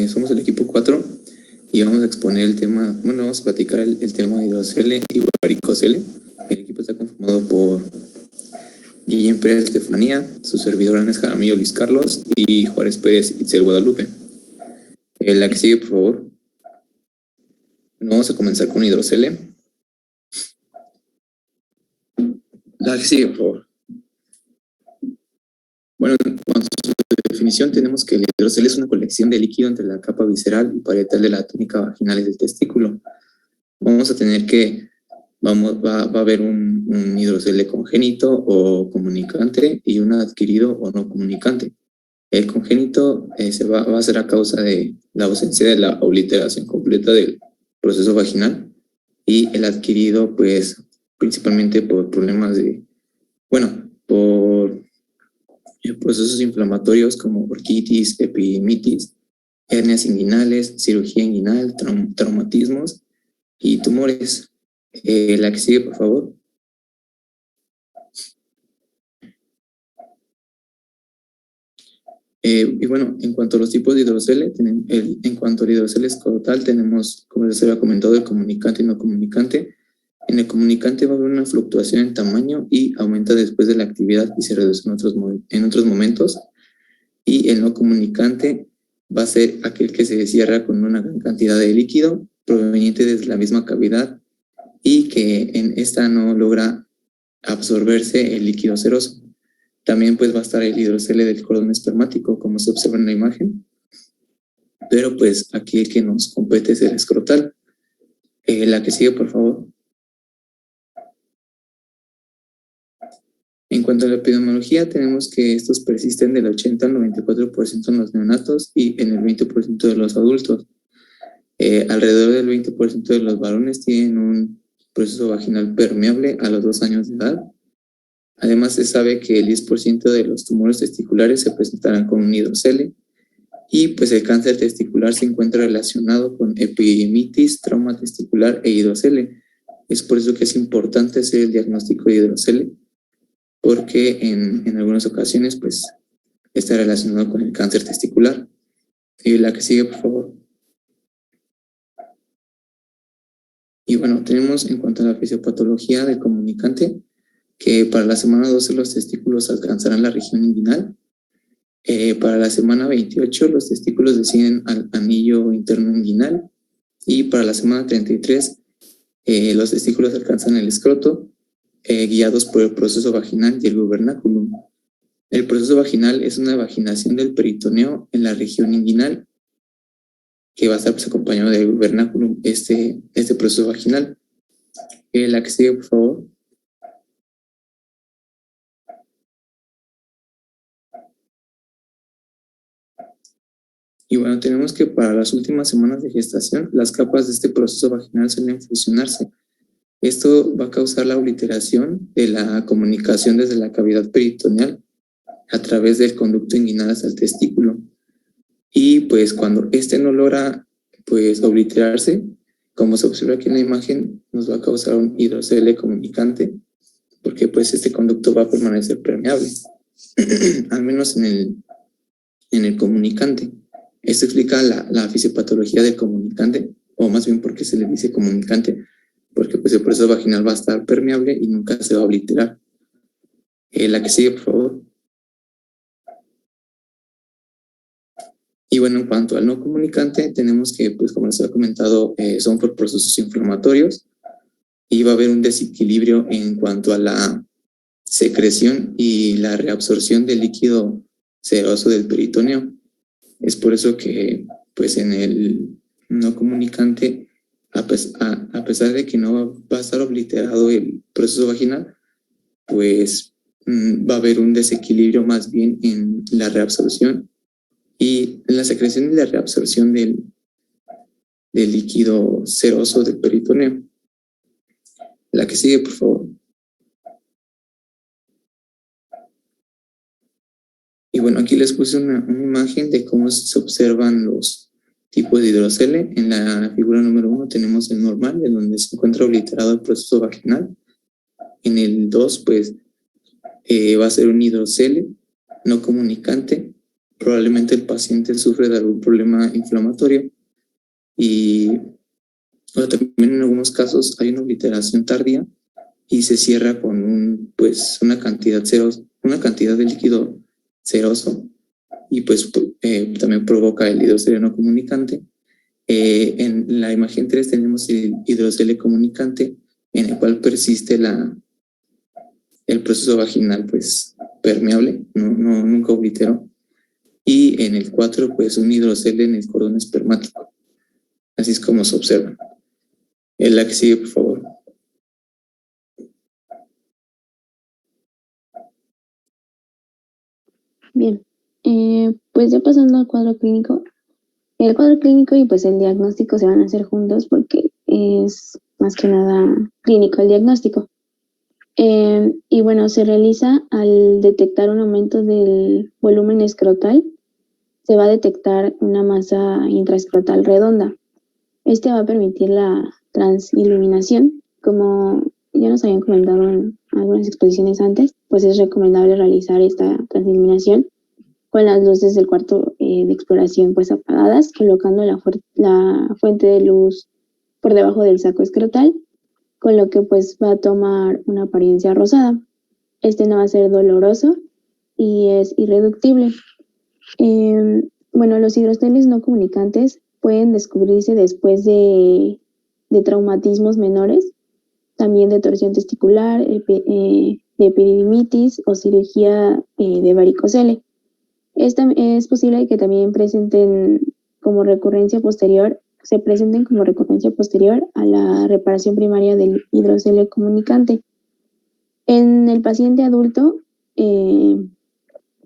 Somos el equipo 4 y vamos a exponer el tema, bueno, vamos a platicar el tema de hidrocele y varicocele. El equipo está conformado por Guillén Pérez Estefanía, su servidor Anes Jaramillo Luis Carlos y Juárez Pérez Itzel Guadalupe. La que sigue, por favor. Bueno, vamos a comenzar con hidrocele. La que sigue, por favor. Bueno, en cuanto a su definición, tenemos que el hidrocele es una colección de líquido entre la capa visceral y parietal de la túnica vaginal y del testículo. Vamos a tener que, va a haber un hidrocele congénito o comunicante y un adquirido o no comunicante. El congénito va a ser a causa de la ausencia de la obliteración completa del proceso vaginal, y el adquirido, pues, principalmente por problemas de, bueno, por procesos inflamatorios como orquitis, epidimitis, hernias inguinales, cirugía inguinal, traumatismos y tumores. La que sigue, por favor. Y bueno, en cuanto a los tipos de hidrocele, en cuanto al hidrocele escrotal, tenemos, como les había comentado, el comunicante y no comunicante. En el comunicante va a haber una fluctuación en tamaño y aumenta después de la actividad y se reduce en otros momentos. Y el no comunicante va a ser aquel que se cierra con una gran cantidad de líquido proveniente desde la misma cavidad y que en esta no logra absorberse el líquido seroso. También pues va a estar el hidrocele del cordón espermático, como se observa en la imagen, pero pues aquí el que nos compete es el escrotal. La que sigue, por favor. En cuanto a la epidemiología, tenemos que estos persisten del 80 al 94% en los neonatos y en el 20% de los adultos. Alrededor del 20% de los varones tienen un proceso vaginal permeable a los 2 años de edad. Además, se sabe que el 10% de los tumores testiculares se presentarán con un hidrocele, y pues el cáncer testicular se encuentra relacionado con epidemitis, trauma testicular e hidrocele. Es por eso que es importante hacer el diagnóstico de hidrocele, porque en algunas ocasiones pues está relacionado con el cáncer testicular. Y la que sigue, por favor. Y bueno, tenemos en cuanto a la fisiopatología del comunicante, que para la semana 12 los testículos alcanzarán la región inguinal. Para la semana 28 los testículos descienden al anillo interno inguinal, y para la semana 33 los testículos alcanzan el escroto, guiados por el proceso vaginal y el gubernáculum. El proceso vaginal es una vaginación del peritoneo en la región inguinal, que va a estar pues acompañado del gubernáculum, este proceso vaginal. La que sigue, por favor. Y bueno, tenemos que para las últimas semanas de gestación, las capas de este proceso vaginal suelen fusionarse. Esto va a causar la obliteración de la comunicación desde la cavidad peritoneal a través del conducto inguinal hasta el testículo. Y pues cuando este no logra pues obliterarse, como se observa aquí en la imagen, nos va a causar un hidrocele comunicante, porque pues este conducto va a permanecer permeable, al menos en el comunicante. Esto explica la fisiopatología del comunicante, o más bien por qué se le dice comunicante, porque pues el proceso vaginal va a estar permeable y nunca se va a obliterar. La que sigue, por favor. Y bueno, en cuanto al no comunicante, tenemos que, pues como les había comentado, son por procesos inflamatorios, y va a haber un desequilibrio en cuanto a la secreción y la reabsorción del líquido seroso del peritoneo. Es por eso que, pues en el no comunicante, a pesar de que no va a estar obliterado el proceso vaginal, pues va a haber un desequilibrio más bien en la reabsorción y en la secreción y la reabsorción del líquido seroso del peritoneo. La que sigue, por favor. Y bueno, aquí les puse una imagen de cómo se observan los tipos de hidrocele. En la figura número 1 tenemos el normal, en donde se encuentra obliterado el proceso vaginal. En el 2, pues, va a ser un hidrocele no comunicante, probablemente el paciente sufre de algún problema inflamatorio y también en algunos casos hay una obliteración tardía y se cierra con una cantidad de líquido ceroso y también provoca el hidrocele no comunicante. En la imagen 3 tenemos el hidrocele comunicante en el cual persiste el proceso vaginal permeable, nunca obliteró. Y en el 4 un hidrocele en el cordón espermático. Así es como se observa. La que sigue, por favor. Bien, pues ya pasando al cuadro clínico. El cuadro clínico y pues el diagnóstico se van a hacer juntos porque es más que nada clínico el diagnóstico. Y bueno, se realiza al detectar un aumento del volumen escrotal, se va a detectar una masa intraescrotal redonda. Este va a permitir la transiluminación. Como ya nos habían comentado en algunas exposiciones antes, pues es recomendable realizar esta transiluminación con las luces del cuarto de exploración pues apagadas, colocando la fuente de luz por debajo del saco escrotal, con lo que pues va a tomar una apariencia rosada. Este no va a ser doloroso y es irreductible. Bueno, los hidroceles no comunicantes pueden descubrirse después de traumatismos menores, también de torsión testicular, de epididimitis o cirugía de varicocele. Es posible que también se presenten como recurrencia posterior a la reparación primaria del hidrocele comunicante. En el paciente adulto,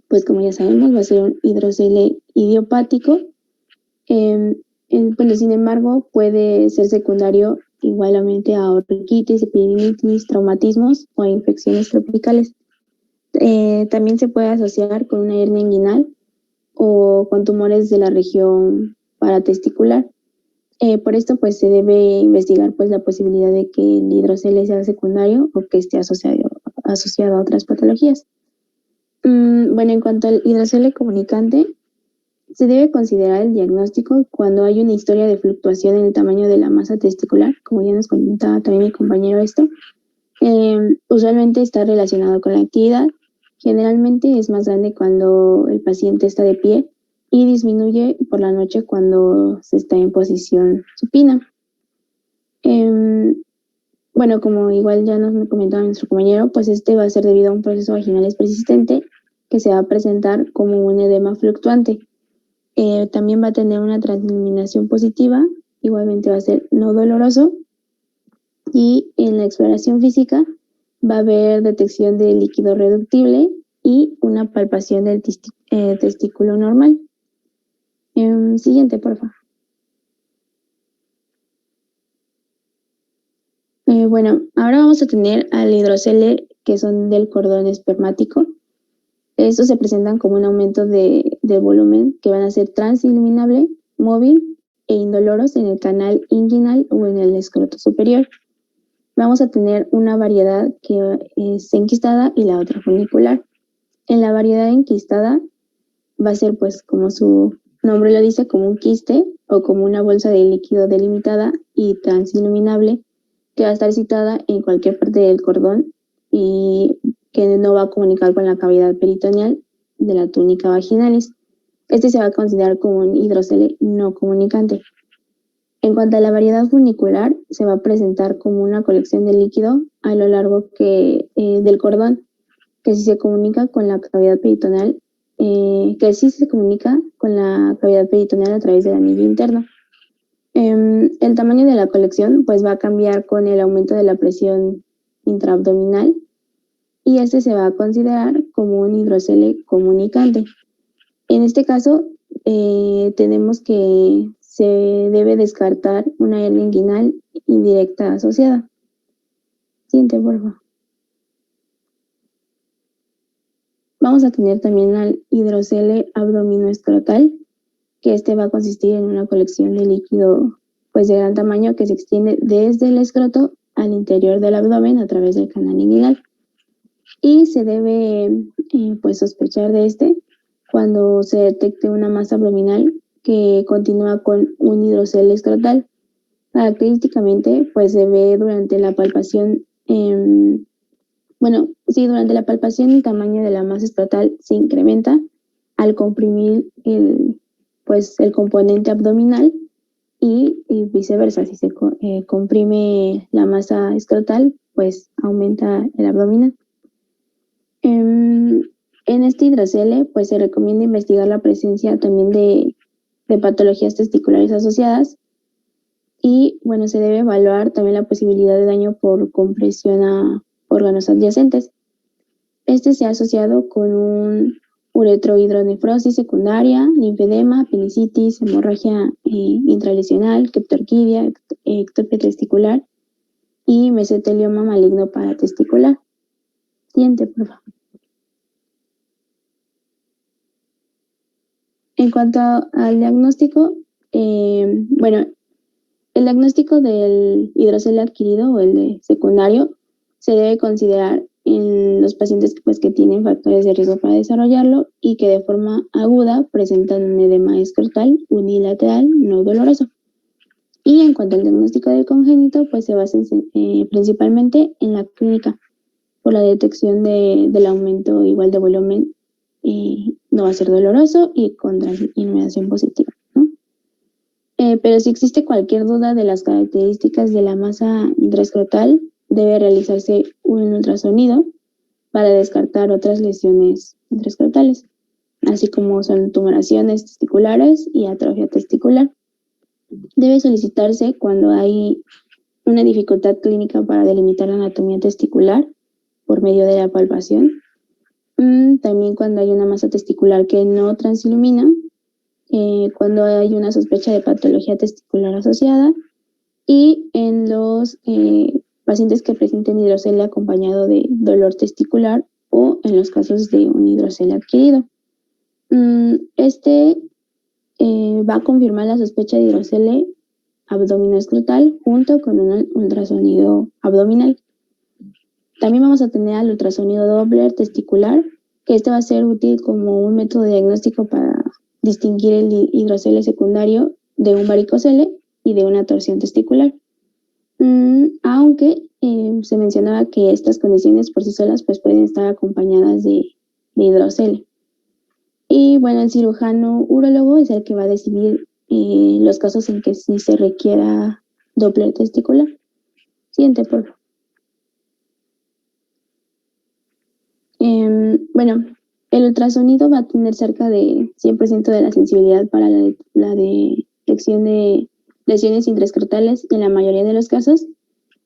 pues como ya sabemos, va a ser un hidrocele idiopático. Bueno, sin embargo, puede ser secundario igualmente a orquitis, epididimitis, traumatismos o a infecciones tropicales. También se puede asociar con una hernia inguinal o con tumores de la región paratesticular. Por esto, pues se debe investigar pues la posibilidad de que el hidrocele sea secundario o que esté asociado a otras patologías. Bueno, en cuanto al hidrocele comunicante, se debe considerar el diagnóstico cuando hay una historia de fluctuación en el tamaño de la masa testicular, como ya nos comentaba también mi compañero esto. Usualmente está relacionado con la actividad. Generalmente es más grande cuando el paciente está de pie y disminuye por la noche cuando se está en posición supina. Bueno, como igual ya nos comentaba nuestro compañero, pues este va a ser debido a un proceso vaginal persistente que se va a presentar como un edema fluctuante. También va a tener una transiluminación positiva, igualmente va a ser no doloroso, y en la exploración física va a haber detección de líquido reductible y una palpación del testículo normal. Siguiente, por favor. Bueno, ahora vamos a tener al hidrocele que son del cordón espermático. Estos se presentan como un aumento de volumen que van a ser transiluminable, móvil e indoloros en el canal inguinal o en el escroto superior. Vamos a tener una variedad que es enquistada y la otra funicular. En la variedad enquistada va a ser, pues, como su nombre lo dice, como un quiste o como una bolsa de líquido delimitada y transiluminable que va a estar situada en cualquier parte del cordón y que no va a comunicar con la cavidad peritoneal de la túnica vaginalis. Este se va a considerar como un hidrocele no comunicante. En cuanto a la variedad funicular, se va a presentar como una colección de líquido a lo largo del cordón, que sí se comunica con la cavidad peritoneal, a través del anillo interno. El tamaño de la colección pues va a cambiar con el aumento de la presión intraabdominal y este se va a considerar como un hidrocele comunicante. En este caso, tenemos que se debe descartar una hernia inguinal indirecta asociada. Siguiente, por favor. Vamos a tener también al hidrocele abdominoescrotal, que este va a consistir en una colección de líquido pues de gran tamaño que se extiende desde el escroto al interior del abdomen a través del canal inguinal. Y se debe pues sospechar de este cuando se detecte una masa abdominal que continúa con un hidrocele escrotal. Característicamente, pues se ve durante la palpación, durante la palpación el tamaño de la masa escrotal se incrementa al comprimir el componente abdominal y viceversa. Si se comprime la masa escrotal, pues aumenta el abdominal. En este hidrocele, pues se recomienda investigar la presencia también de patologías testiculares asociadas y, bueno, se debe evaluar también la posibilidad de daño por compresión a órganos adyacentes. Este se ha asociado con un uretrohidronefrosis secundaria, linfedema, apendicitis, hemorragia intralesional, criptorquidia, ectopia testicular y mesotelioma maligno paratesticular. Siguiente, por favor. En cuanto al diagnóstico, el diagnóstico del hidrocele adquirido o el de secundario se debe considerar en los pacientes que tienen factores de riesgo para desarrollarlo y que de forma aguda presentan un edema escrotal unilateral no doloroso. Y en cuanto al diagnóstico del congénito, pues se basa principalmente en la clínica por la detección del aumento igual de volumen, no va a ser doloroso y con inundación positiva, ¿no? Pero si existe cualquier duda de las características de la masa intraescrotal, debe realizarse un ultrasonido para descartar otras lesiones intraescrotales, así como son tumoraciones testiculares y atrofia testicular. Debe solicitarse cuando hay una dificultad clínica para delimitar la anatomía testicular por medio de la palpación. También cuando hay una masa testicular que no transilumina, cuando hay una sospecha de patología testicular asociada y en los pacientes que presenten hidrocele acompañado de dolor testicular o en los casos de un hidrocele adquirido. Va a confirmar la sospecha de hidrocele abdominoescrotal junto con un ultrasonido abdominal. También vamos a tener al ultrasonido Doppler testicular, que este va a ser útil como un método diagnóstico para distinguir el hidrocele secundario de un varicocele y de una torsión testicular. Aunque se mencionaba que estas condiciones por sí solas pues pueden estar acompañadas de hidrocele. Y bueno, el cirujano urólogo es el que va a decidir los casos en que sí se requiera Doppler testicular. Siguiente, por favor. El ultrasonido va a tener cerca de 100% de la sensibilidad para la detección de lesiones intraescrotales y en la mayoría de los casos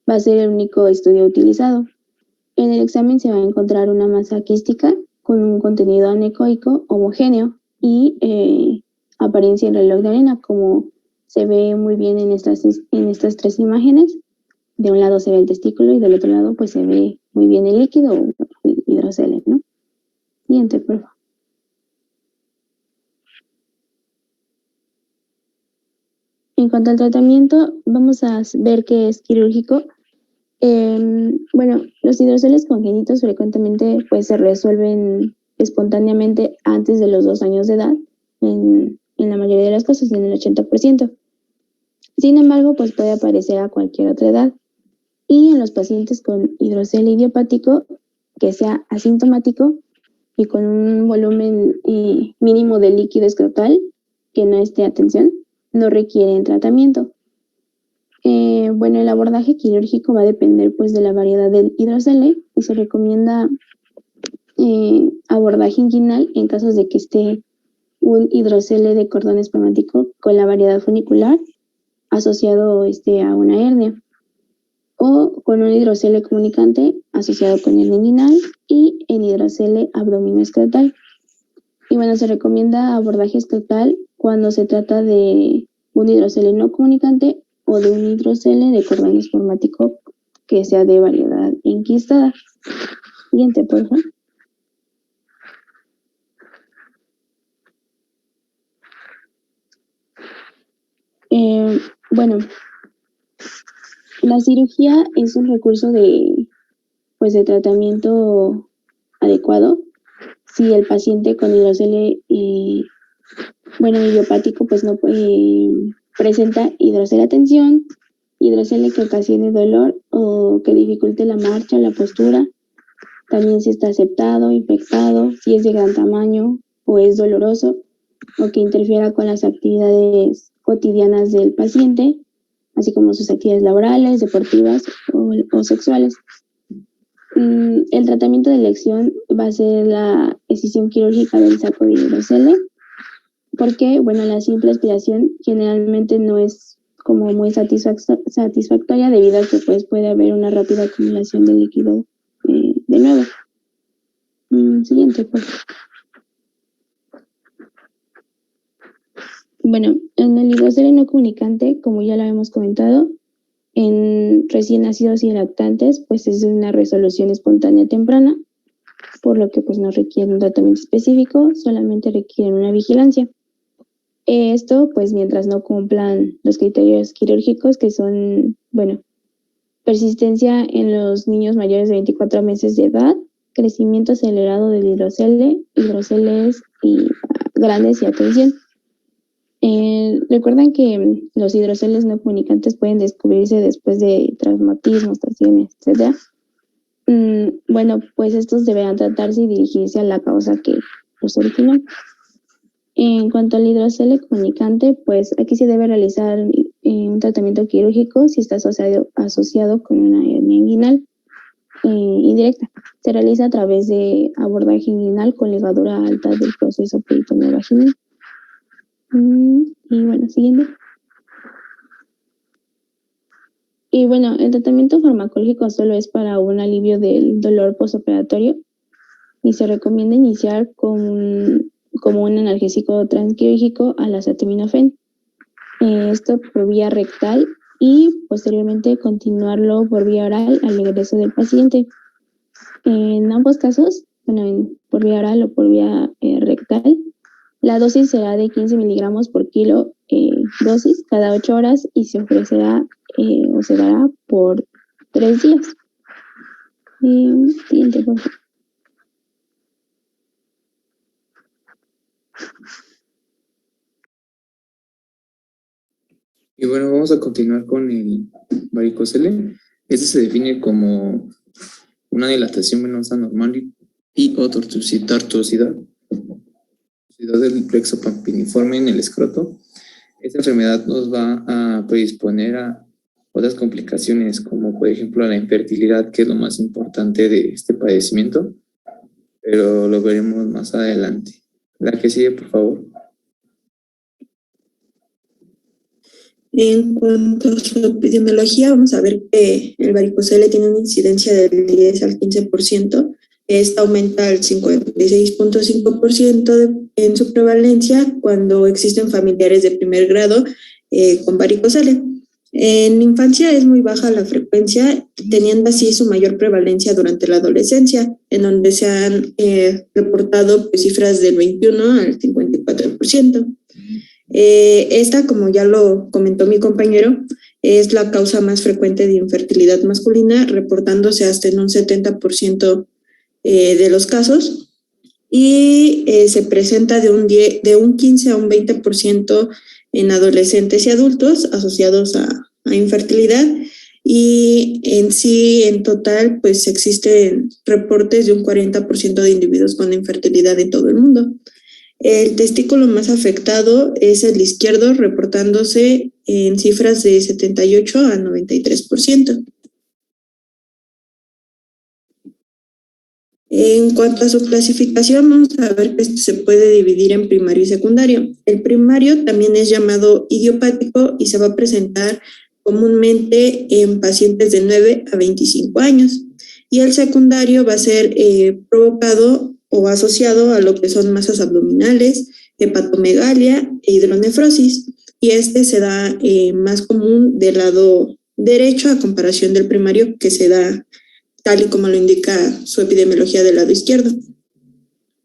va a ser el único estudio utilizado. En el examen se va a encontrar una masa quística con un contenido anecoico homogéneo y apariencia en reloj de arena, como se ve muy bien en estas tres imágenes. De un lado se ve el testículo y del otro lado pues se ve muy bien el líquido o el hidrocele, ¿no? Siguiente, por favor. En cuanto al tratamiento, vamos a ver que es quirúrgico. Los hidroceles congénitos frecuentemente pues se resuelven espontáneamente antes de los 2 años de edad, en la mayoría de las casos, en el 80%. Sin embargo, pues puede aparecer a cualquier otra edad. Y en los pacientes con hidrocele idiopático, que sea asintomático y con un volumen mínimo de líquido escrotal, que no esté a tensión, no requieren tratamiento. El abordaje quirúrgico va a depender pues de la variedad del hidrocele y se recomienda abordaje inguinal en casos de que esté un hidrocele de cordón espermático con la variedad funicular asociado a una hernia, o con un hidrocele comunicante asociado con hernia inguinal y el hidrocele abdominoescrotal. Y bueno, se recomienda abordaje escrotal cuando se trata de un hidrocele no comunicante o de un hidrocele de cordón espermático que sea de variedad enquistada. Siguiente, por favor. La cirugía es un recurso de tratamiento adecuado si el paciente con hidrocele, idiopático, pues no presenta hidrocele-tensión, hidrocele que ocasione dolor o que dificulte la marcha, la postura, también si está aceptado, infectado, si es de gran tamaño o es doloroso o que interfiera con las actividades cotidianas del paciente, así como sus actividades laborales, deportivas o sexuales. El tratamiento de elección va a ser la escisión quirúrgica del saco de hidrocele, porque, la simple aspiración generalmente no es como muy satisfactoria debido a que pues puede haber una rápida acumulación de líquido de nuevo. Siguiente, por favor. Bueno, en el hidrocele no comunicante, como ya lo hemos comentado, en recién nacidos y lactantes, pues es una resolución espontánea temprana, por lo que pues no requiere un tratamiento específico, solamente requieren una vigilancia. Esto, pues mientras no cumplan los criterios quirúrgicos, que son, persistencia en los niños mayores de 24 meses de edad, crecimiento acelerado del hidroceles y grandes y atención. Recuerdan que los hidroceles no comunicantes pueden descubrirse después de traumatismos, lesiones, etc. Pues estos deberán tratarse y dirigirse a la causa que los originó. En cuanto al hidrocele comunicante, pues aquí se debe realizar un tratamiento quirúrgico si está asociado con una hernia inguinal indirecta. Se realiza a través de abordaje inguinal con ligadura alta del proceso peritoneo vaginal. Siguiente. Y el tratamiento farmacológico solo es para un alivio del dolor postoperatorio y se recomienda iniciar como un analgésico transquirúrgico a la acetaminofén. Esto por vía rectal y posteriormente continuarlo por vía oral al ingreso del paciente. En ambos casos, por vía oral o por vía rectal, la dosis será de 15 miligramos por kilo dosis cada 8 horas y se ofrecerá o se dará por 3 días. Siguiente, por favor. Y vamos a continuar con el varicocele. Este se define como una dilatación venosa normal y o tortuosidad del plexo pampiniforme en el escroto. Esta enfermedad nos va a predisponer a otras complicaciones, como por ejemplo a la infertilidad, que es lo más importante de este padecimiento, pero lo veremos más adelante. La que sigue, por favor. En cuanto a su epidemiología, vamos a ver que el varicocele tiene una incidencia del 10 al 15%. Esta aumenta al 56.5% en su prevalencia cuando existen familiares de primer grado con varicocele. En infancia es muy baja la frecuencia, teniendo así su mayor prevalencia durante la adolescencia, en donde se han reportado cifras del 21 al 54%. Esta, como ya lo comentó mi compañero, es la causa más frecuente de infertilidad masculina, reportándose hasta en un 70% de los casos, y se presenta de un 15 a un 20% en adolescentes y adultos asociados a infertilidad, y en total pues existen reportes de un 40% de individuos con infertilidad en todo el mundo. El testículo más afectado es el izquierdo, reportándose en cifras de 78 a 93%. En cuanto a su clasificación, vamos a ver que se puede dividir en primario y secundario. El primario también es llamado idiopático y se va a presentar comúnmente en pacientes de 9 a 25 años. Y el secundario va a ser provocado o asociado a lo que son masas abdominales, hepatomegalia e hidronefrosis. Y este se da más común del lado derecho a comparación del primario, que se da tal y como lo indica su epidemiología del lado izquierdo.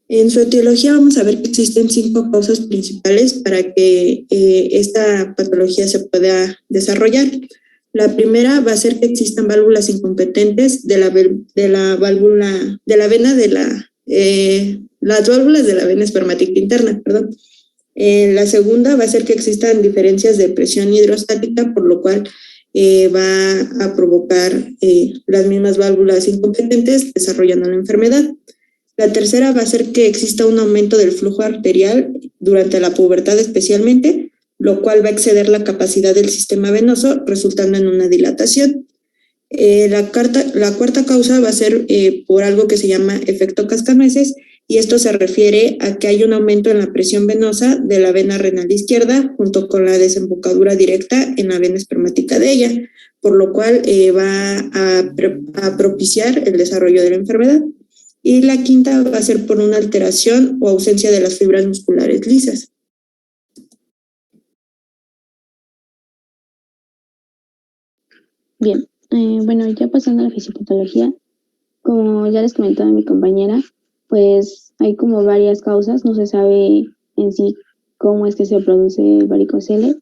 En su etiología vamos a ver que existen 5 causas principales para que esta patología se pueda desarrollar. La primera va a ser que existan válvulas incompetentes de la vena de la las válvulas de la vena espermática interna, perdón. La segunda va a ser que existan diferencias de presión hidrostática, por lo cual va a provocar las mismas válvulas incompetentes desarrollando la enfermedad. La tercera va a ser que exista un aumento del flujo arterial durante la pubertad especialmente, lo cual va a exceder la capacidad del sistema venoso, resultando en una dilatación. La cuarta causa va a ser por algo que se llama efecto cascanueces, y esto se refiere a que hay un aumento en la presión venosa de la vena renal izquierda junto con la desembocadura directa en la vena espermática de ella, por lo cual va a propiciar el desarrollo de la enfermedad. Y la quinta va a ser por una alteración o ausencia de las fibras musculares lisas. Bien, bueno, ya pasando a la fisiopatología, como ya les comentaba mi compañera, pues hay como varias causas, no se sabe en sí cómo es que se produce el varicocele,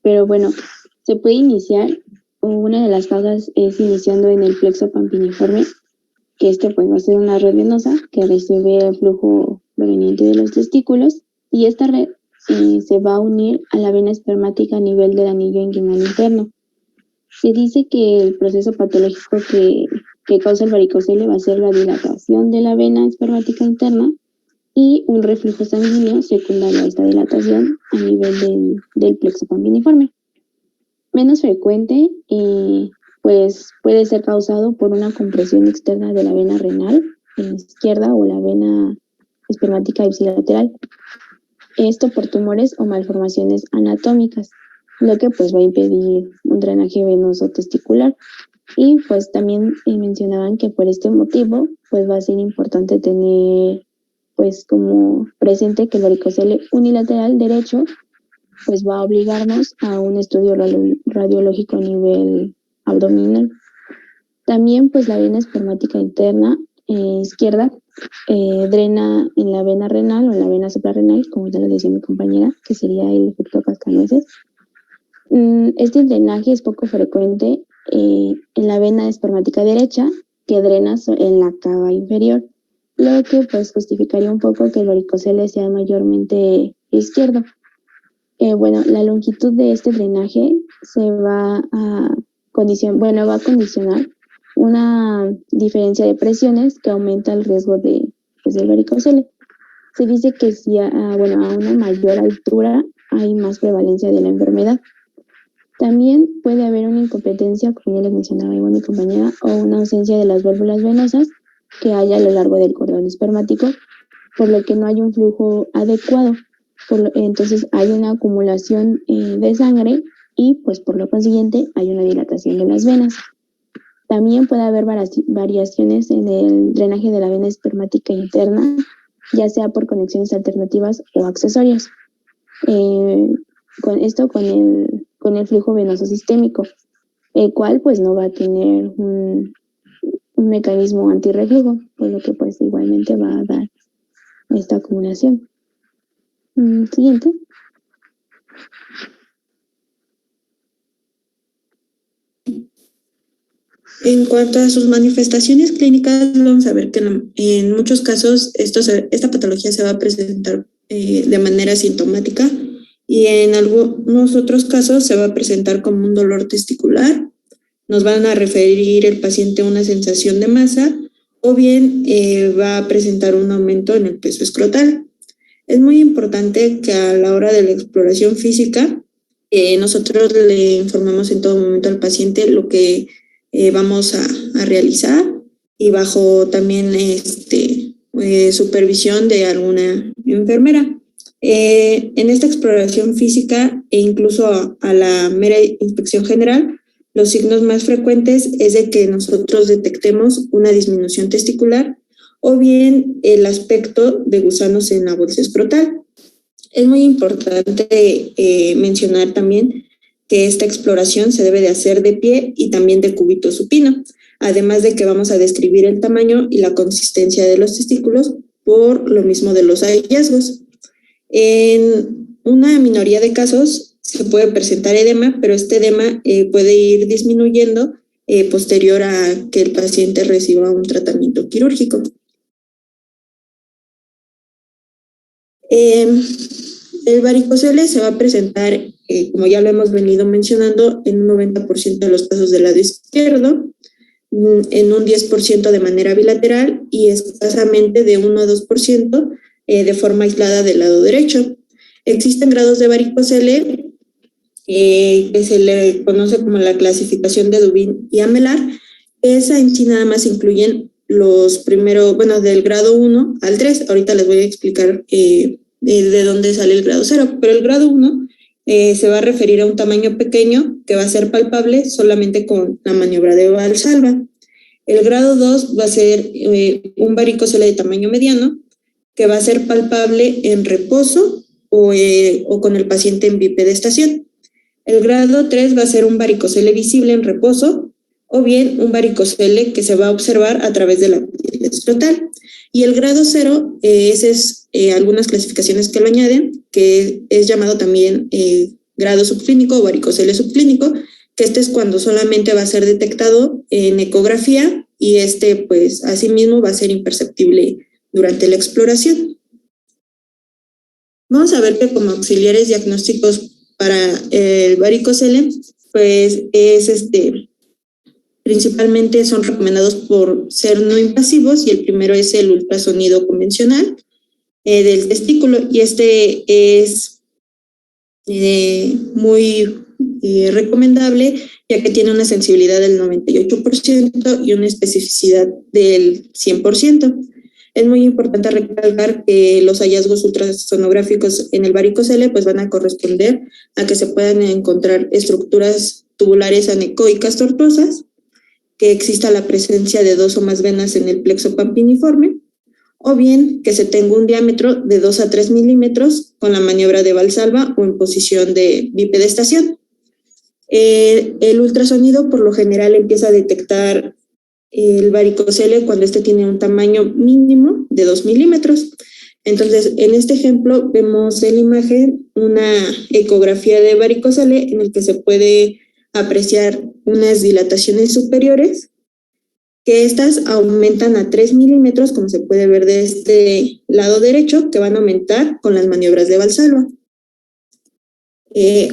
pero bueno, se puede iniciar, o una de las causas es iniciando en el plexo pampiniforme, que pues va a ser una red venosa que recibe el flujo proveniente de los testículos, y esta red se va a unir a la vena espermática a nivel del anillo inguinal interno. Se dice que el proceso patológico que causa el varicocele va a ser la dilatación de la vena espermática interna y un reflujo sanguíneo secundario a esta dilatación a nivel del plexo pampiniforme. Menos frecuente, pues puede ser causado por una compresión externa de la vena renal izquierda o la vena espermática ipsilateral. Esto por tumores o malformaciones anatómicas, lo que pues va a impedir un drenaje venoso testicular. Y pues también mencionaban que por este motivo pues va a ser importante tener pues como presente que el varicocele unilateral derecho pues va a obligarnos a un estudio radiológico a nivel abdominal. También pues la vena espermática interna izquierda drena en la vena renal o en la vena suprarrenal, como ya lo decía mi compañera, que sería el efecto cascanueces. Este drenaje es poco frecuente en la vena espermática derecha, que drena en la cava inferior, lo que pues justificaría un poco que el varicocele sea mayormente izquierdo. Bueno, la longitud de este drenaje se va a condicionar una diferencia de presiones que aumenta el riesgo del varicocele. Se dice que si a una mayor altura hay más prevalencia de la enfermedad. También puede haber una incompetencia, como ya les mencionaba igual mi compañera, o una ausencia de las válvulas venosas que haya a lo largo del cordón espermático, por lo que no hay un flujo adecuado. Entonces hay una acumulación de sangre y pues por lo consiguiente hay una dilatación de las venas. También puede haber variaciones en el drenaje de la vena espermática interna, ya sea por conexiones alternativas o accesorias. Con el flujo venoso sistémico, el cual pues no va a tener un mecanismo antirreflujo, por lo que pues igualmente va a dar esta acumulación. Siguiente. En cuanto a sus manifestaciones clínicas, vamos a ver que en muchos casos esta patología se va a presentar de manera sintomática, y en algunos otros casos se va a presentar como un dolor testicular. Nos van a referir el paciente a una sensación de masa, o bien va a presentar un aumento en el peso escrotal. Es muy importante que a la hora de la exploración física nosotros le informamos en todo momento al paciente lo que vamos a realizar, y bajo también supervisión de alguna enfermera. En esta exploración física e incluso a la mera inspección general, los signos más frecuentes es de que nosotros detectemos una disminución testicular o bien el aspecto de gusanos en la bolsa escrotal. Es muy importante mencionar también que esta exploración se debe de hacer de pie y también de cúbito supino, además de que vamos a describir el tamaño y la consistencia de los testículos por lo mismo de los hallazgos. En una minoría de casos se puede presentar edema, pero este edema puede ir disminuyendo posterior a que el paciente reciba un tratamiento quirúrgico. El varicocele se va a presentar, como ya lo hemos venido mencionando, en un 90% de los casos del lado izquierdo, en un 10% de manera bilateral y escasamente de 1 a 2% de forma aislada del lado derecho. Existen grados de varicocele que se le conoce como la clasificación de Dubin y Amelar. Esa en sí nada más incluyen los primeros, bueno, del grado 1 al 3. Ahorita les voy a explicar de dónde sale el grado 0, pero el grado 1 se va a referir a un tamaño pequeño que va a ser palpable solamente con la maniobra de Valsalva. El grado 2 va a ser un varicocele de tamaño mediano que va a ser palpable en reposo o con el paciente en bipedestación. El grado 3 va a ser un varicocele visible en reposo o bien un varicocele que se va a observar a través de la piel escrotal. Y el grado 0, ese es algunas clasificaciones que lo añaden, que es llamado también grado subclínico o varicocele subclínico, que este es cuando solamente va a ser detectado en ecografía y pues asimismo va a ser imperceptible durante la exploración. Vamos a ver que como auxiliares diagnósticos para el varicocele, pues es principalmente son recomendados por ser no invasivos y el primero es el ultrasonido convencional del testículo y es muy recomendable ya que tiene una sensibilidad del 98% y una especificidad del 100%. Es muy importante recalcar que los hallazgos ultrasonográficos en el varicocele pues van a corresponder a que se puedan encontrar estructuras tubulares anecoicas tortuosas, que exista la presencia de 2 o más venas en el plexo pampiniforme, o bien que se tenga un diámetro de 2 a 3 milímetros con la maniobra de Valsalva o en posición de bipedestación. El ultrasonido por lo general empieza a detectar el varicocele cuando tiene un tamaño mínimo de 2 milímetros. Entonces, en este ejemplo vemos en la imagen una ecografía de varicocele en el que se puede apreciar unas dilataciones superiores, que estas aumentan a 3 milímetros, como se puede ver de este lado derecho, que van a aumentar con las maniobras de Valsalva.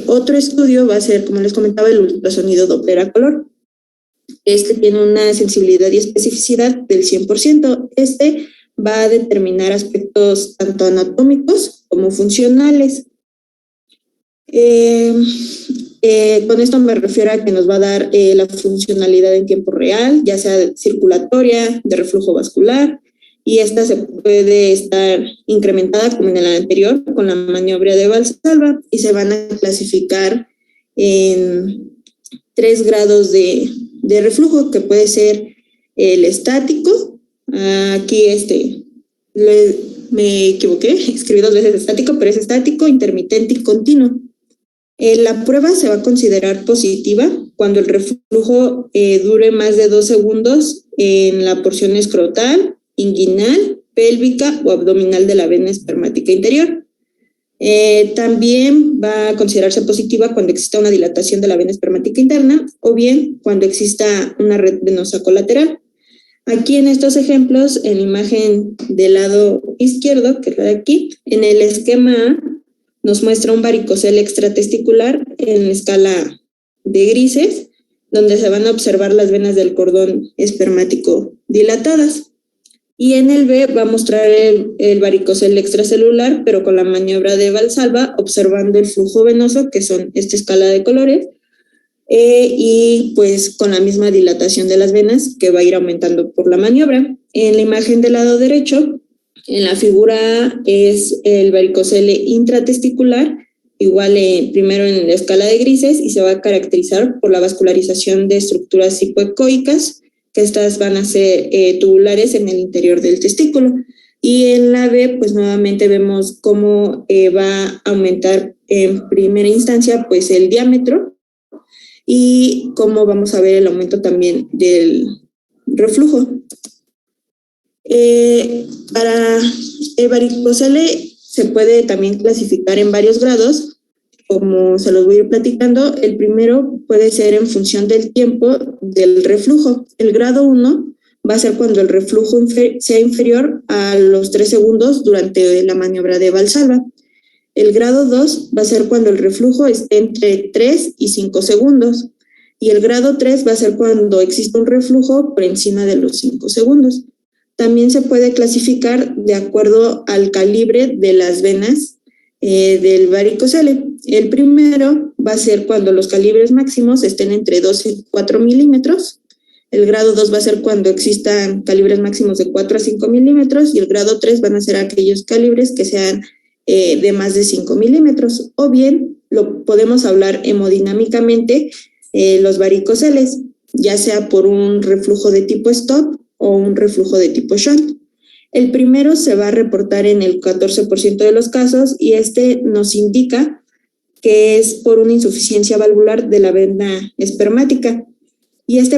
Otro estudio va a ser, como les comentaba, el ultrasonido Doppler a color. Tiene una sensibilidad y especificidad del 100%. Va a determinar aspectos tanto anatómicos como funcionales. Con esto me refiero a que nos va a dar la funcionalidad en tiempo real, ya sea circulatoria, de reflujo vascular, y esta se puede estar incrementada como en el anterior con la maniobra de Valsalva y se van a clasificar en 3 grados de reflujo, que puede ser el estático. Aquí me equivoqué, escribí 2 veces estático, pero es estático, intermitente y continuo. La prueba se va a considerar positiva cuando el reflujo dure más de 2 segundos en la porción escrotal, inguinal, pélvica o abdominal de la vena espermática interior. También va a considerarse positiva cuando exista una dilatación de la vena espermática interna o bien cuando exista una red venosa colateral. Aquí en estos ejemplos, en la imagen del lado izquierdo, que es la de aquí, en el esquema A, nos muestra un varicocele extratesticular en escala de grises, donde se van a observar las venas del cordón espermático dilatadas. Y en el B va a mostrar el varicocele extracelular, pero con la maniobra de Valsalva, observando el flujo venoso, que son esta escala de colores, y pues con la misma dilatación de las venas que va a ir aumentando por la maniobra. En la imagen del lado derecho, en la figura A, es el varicocele intratesticular, igual primero en la escala de grises, y se va a caracterizar por la vascularización de estructuras hipoecoicas, que estas van a ser tubulares en el interior del testículo. Y en la B, pues nuevamente vemos cómo va a aumentar en primera instancia pues el diámetro y cómo vamos a ver el aumento también del reflujo. Para el varicocele se puede también clasificar en varios grados, como se los voy a ir platicando. El primero puede ser en función del tiempo del reflujo. El grado 1 va a ser cuando el reflujo sea inferior a los 3 segundos durante la maniobra de Valsalva. El grado 2 va a ser cuando el reflujo esté entre 3 y 5 segundos. Y el grado 3 va a ser cuando existe un reflujo por encima de los 5 segundos. También se puede clasificar de acuerdo al calibre de las venas del varicocele. El primero va a ser cuando los calibres máximos estén entre 2 y 4 milímetros. El grado 2 va a ser cuando existan calibres máximos de 4 a 5 milímetros. Y el grado 3 van a ser aquellos calibres que sean de más de 5 milímetros. O bien lo podemos hablar hemodinámicamente los varicoceles, ya sea por un reflujo de tipo stop o un reflujo de tipo shunt. El primero se va a reportar en el 14% de los casos y este nos indica que es por una insuficiencia valvular de la vena espermática. Y esta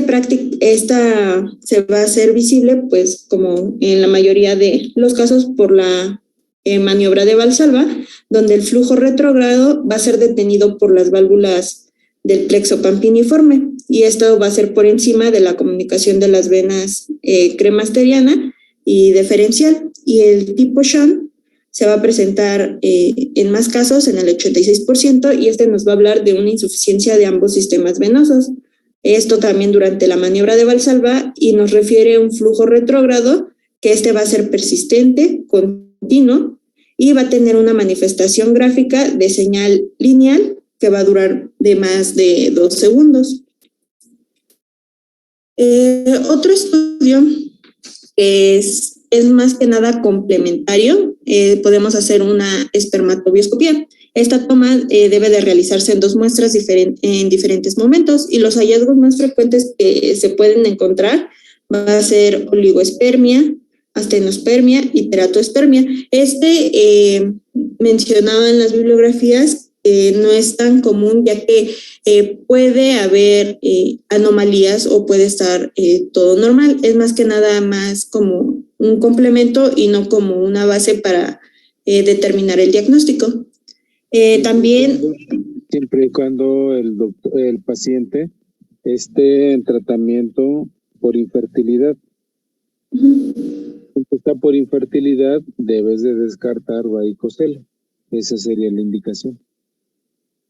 se va a hacer visible, pues como en la mayoría de los casos, por la maniobra de Valsalva, donde el flujo retrógrado va a ser detenido por las válvulas del plexo pampiniforme, y esto va a ser por encima de la comunicación de las venas cremasteriana y deferencial. Y el tipo shunt se va a presentar en más casos, en el 86%, y este nos va a hablar de una insuficiencia de ambos sistemas venosos. Esto también durante la maniobra de Valsalva, y nos refiere a un flujo retrógrado que va a ser persistente, continuo, y va a tener una manifestación gráfica de señal lineal que va a durar de más de 2 segundos. Otro estudio que es más que nada complementario, podemos hacer una espermatobioscopía. Esta toma debe de realizarse en 2 muestras en diferentes momentos, y los hallazgos más frecuentes que se pueden encontrar va a ser oligoespermia, astenospermia y teratoespermia. Mencionado en las bibliografías, no es tan común, ya que puede haber anomalías o puede estar todo normal. Es más que nada más como un complemento y no como una base para determinar el diagnóstico. También... Siempre y cuando el paciente esté en tratamiento por infertilidad. Si está por infertilidad, debes de descartar varicocele. Esa sería la indicación.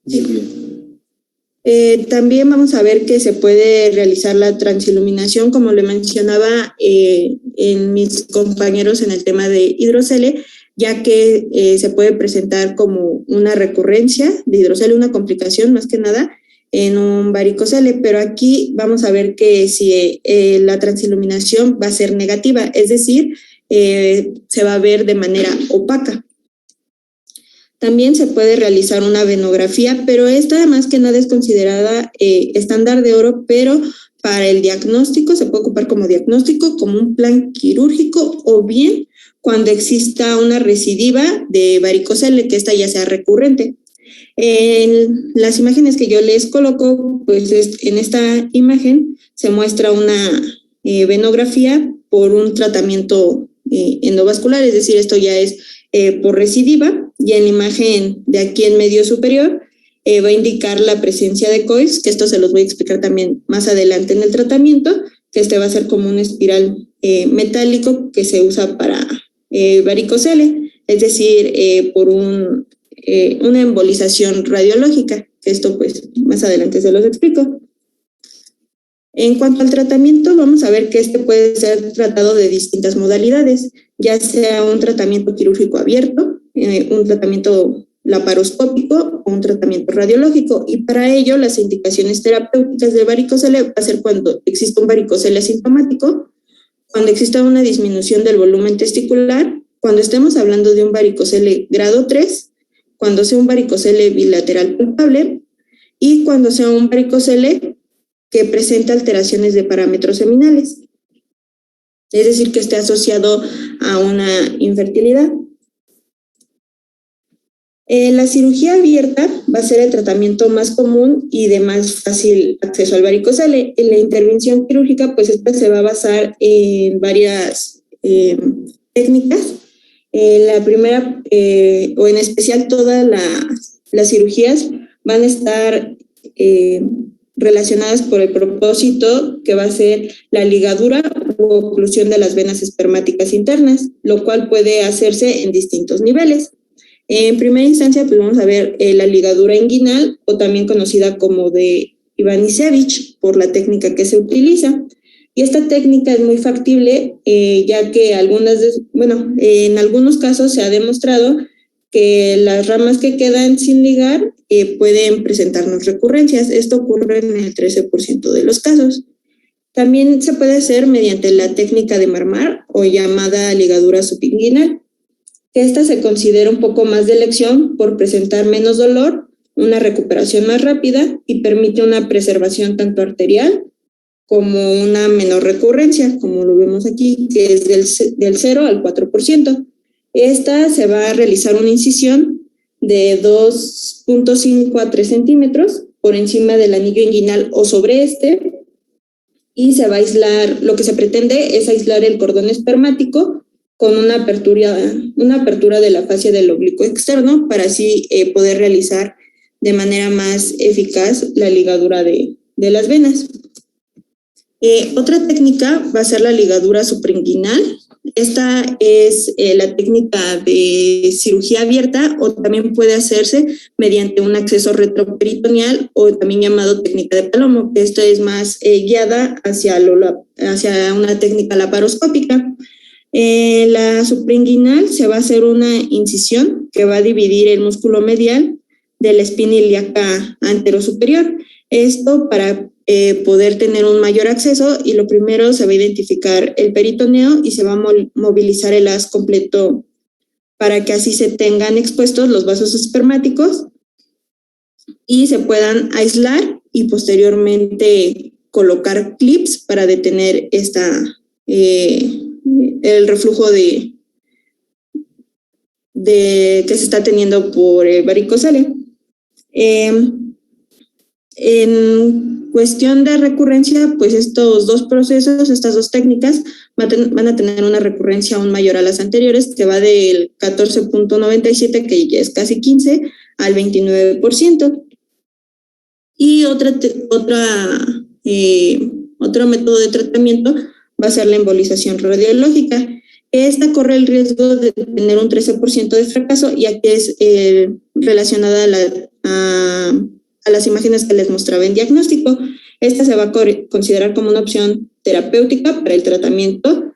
Muy bien. También vamos a ver que se puede realizar la transiluminación, como le mencionaba en mis compañeros en el tema de hidrocele, ya que se puede presentar como una recurrencia de hidrocele, una complicación más que nada en un varicocele, pero aquí vamos a ver que si la transiluminación va a ser negativa, es decir, se va a ver de manera opaca. También se puede realizar una venografía, pero esta más que nada es considerada estándar de oro, pero para el diagnóstico se puede ocupar como diagnóstico, como un plan quirúrgico, o bien cuando exista una recidiva de varicocele, que esta ya sea recurrente. En las imágenes que yo les coloco, pues en esta imagen se muestra una venografía por un tratamiento endovascular, es decir, esto ya es por recidiva, y en la imagen de aquí en medio superior va a indicar la presencia de COIS, que esto se los voy a explicar también más adelante en el tratamiento, que va a ser como una espiral metálico que se usa para varicocele, es decir, por una embolización radiológica, que esto pues más adelante se los explico. En cuanto al tratamiento, vamos a ver que puede ser tratado de distintas modalidades, ya sea un tratamiento quirúrgico abierto, un tratamiento laparoscópico o un tratamiento radiológico, y para ello las indicaciones terapéuticas de varicocele va a ser cuando existe un varicocele asintomático, cuando exista una disminución del volumen testicular, cuando estemos hablando de un varicocele grado 3, cuando sea un varicocele bilateral palpable y cuando sea un varicocele que presenta alteraciones de parámetros seminales, es decir, que esté asociado a una infertilidad. La cirugía abierta va a ser el tratamiento más común y de más fácil acceso al varicocele. En la intervención quirúrgica, pues esta se va a basar en varias técnicas. La primera, o en especial todas las cirugías, van a estar relacionadas por el propósito que va a ser la ligadura oclusión de las venas espermáticas internas, lo cual puede hacerse en distintos niveles. En primera instancia, pues vamos a ver la ligadura inguinal, o también conocida como de Ivanišević, por la técnica que se utiliza. Y esta técnica es muy factible, ya que en algunos casos se ha demostrado que las ramas que quedan sin ligar pueden presentarnos recurrencias. Esto ocurre en el 13% de los casos. También se puede hacer mediante la técnica de Marmar, o llamada ligadura subinguinal, que esta se considera un poco más de elección por presentar menos dolor, una recuperación más rápida y permite una preservación tanto arterial como una menor recurrencia, como lo vemos aquí, que es del 0 al 4%. Esta se va a realizar una incisión de 2.5 a 3 centímetros por encima del anillo inguinal o sobre este, y se va a aislar, lo que se pretende es aislar el cordón espermático con una apertura de la fascia del oblicuo externo, para así poder realizar de manera más eficaz la ligadura de las venas. Otra técnica va a ser la ligadura suprainguinal. Esta es la técnica de cirugía abierta, o también puede hacerse mediante un acceso retroperitoneal, o también llamado técnica de palomo, que esto es más guiada hacia una técnica laparoscópica. La suprainguinal se va a hacer una incisión que va a dividir el músculo medial de la espina ilíaca anterosuperior. Esto para poder tener un mayor acceso, y lo primero se va a identificar el peritoneo y se va a movilizar el haz completo para que así se tengan expuestos los vasos espermáticos y se puedan aislar, y posteriormente colocar clips para detener el reflujo de que se está teniendo por el varicocele. En cuestión de recurrencia, pues estos dos procesos, estas dos técnicas van a tener una recurrencia aún mayor a las anteriores, que va del 14.97, que ya es casi 15, al 29%. Y otro método de tratamiento va a ser la embolización radiológica. Esta corre el riesgo de tener un 13% de fracaso, ya que es relacionada a las imágenes que les mostraba en diagnóstico. Esta se va a considerar como una opción terapéutica para el tratamiento,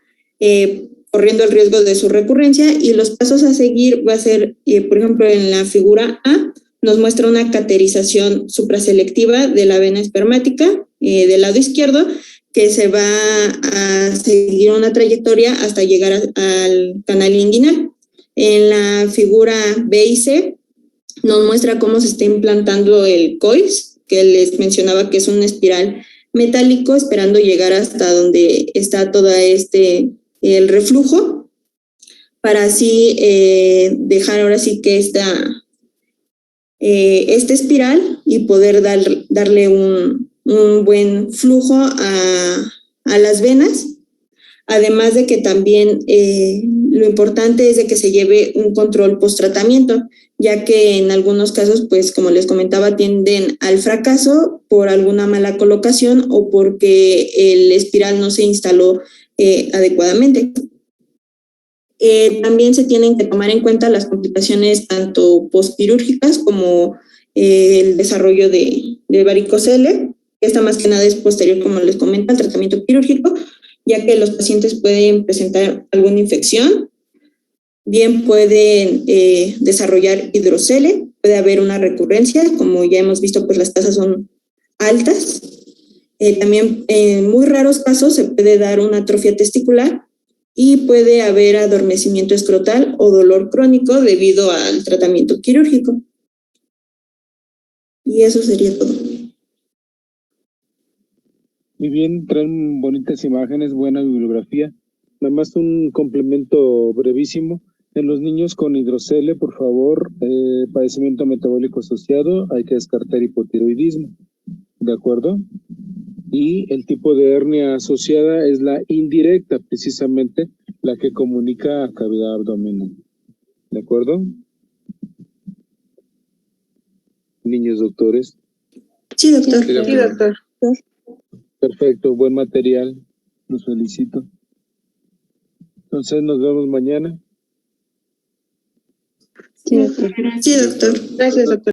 corriendo el riesgo de su recurrencia, y los pasos a seguir va a ser, por ejemplo, en la figura A, nos muestra una caterización supraselectiva de la vena espermática del lado izquierdo, que se va a seguir una trayectoria hasta llegar al canal inguinal. En la figura B y C nos muestra cómo se está implantando el COIS, que les mencionaba que es un espiral metálico esperando llegar hasta donde está todo el reflujo, para así dejar ahora sí que esta espiral y poder darle un buen flujo a las venas. Además de que también lo importante es de que se lleve un control post-tratamiento, ya que en algunos casos, pues como les comentaba, tienden al fracaso por alguna mala colocación o porque el espiral no se instaló adecuadamente. También se tienen que tomar en cuenta las complicaciones tanto postquirúrgicas como el desarrollo de varicocele. Esta más que nada es posterior, como les comento, al tratamiento quirúrgico, ya que los pacientes pueden presentar alguna infección, bien pueden desarrollar hidrocele, puede haber una recurrencia, como ya hemos visto, pues las tasas son altas. También en muy raros casos se puede dar una atrofia testicular, y puede haber adormecimiento escrotal o dolor crónico debido al tratamiento quirúrgico. Y eso sería todo. Muy bien, traen bonitas imágenes, buena bibliografía. Nada más un complemento brevísimo. En los niños con hidrocele, por favor, padecimiento metabólico asociado, hay que descartar hipotiroidismo. ¿De acuerdo? Y el tipo de hernia asociada es la indirecta, precisamente la que comunica a cavidad abdominal. ¿De acuerdo? Niños doctores. Sí, doctor. Sí, doctor. Perfecto, buen material. Los felicito. Entonces nos vemos mañana. Sí, doctor. Sí, doctor. Gracias, doctor.